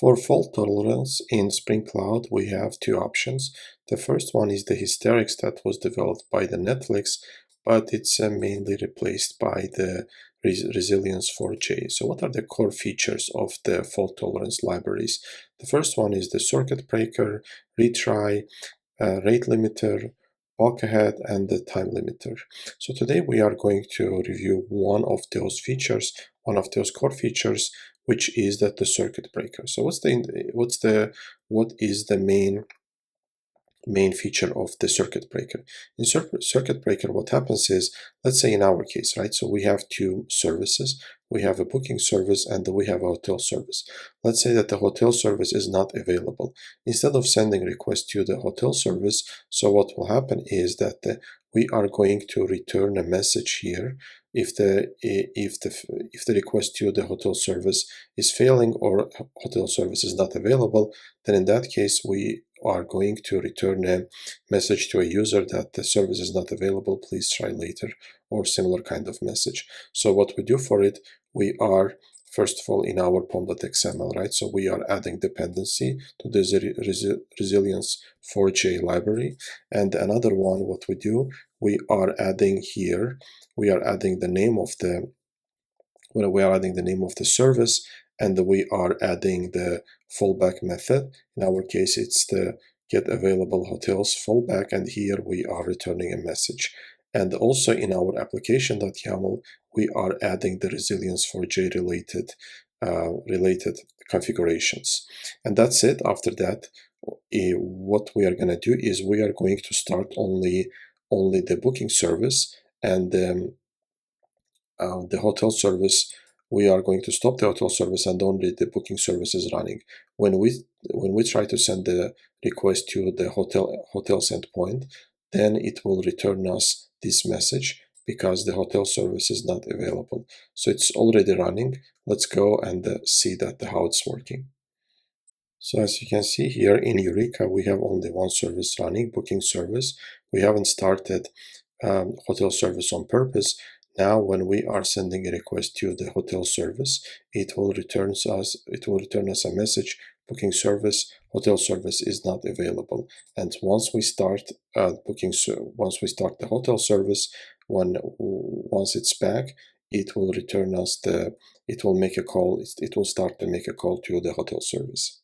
For fault tolerance in Spring Cloud, we have two options. The first one is the hysterics that was developed by the Netflix, but it's mainly replaced by the Resilience4j. So what are the core features of the fault tolerance libraries? The first one is the circuit breaker, retry, rate limiter, bulk ahead, and the time limiter. So today we are going to review one of those features, one of those core features, which is that the circuit breaker. So what is the main feature of the circuit breaker? In circuit breaker, what happens is, let's say in our case, right? So we have two services. We have a booking service and we have a hotel service. Let's say that the hotel service is not available. Instead of sending request to the hotel service, so what will happen is that we are going to return a message here if the request to the hotel service is failing or hotel service is not available. Then in that case we are going to return a message to a user that the service is not available, please try later, or similar kind of message. So what we do for it, we are first of all in our pom.xml, right? So we are adding dependency to the Resilience4j library. And another one, what we do, we are adding here, we are adding the name of the service, and we are adding the fallback method. In our case, it's the get available hotels fallback, and here we are returning a message. And also in our application.yaml, we are adding the Resilience4j related configurations. And that's it. After that, what we are going to do is we are going to start only the booking service, and the hotel service, we are going to stop the hotel service and only the booking service is running. When we try to send the request to the hotel's endpoint, then it will return us this message because the hotel service is not available. So it's already running. Let's go and see how it's working. So as you can see here in Eureka, we have only one service running, booking service. We haven't started hotel service on purpose. Now, when we are sending a request to the hotel service, it will return us a message: booking service, hotel service is not available. And once we start the hotel service, once it's back, it will return us it will make a call. It will start to make a call to the hotel service.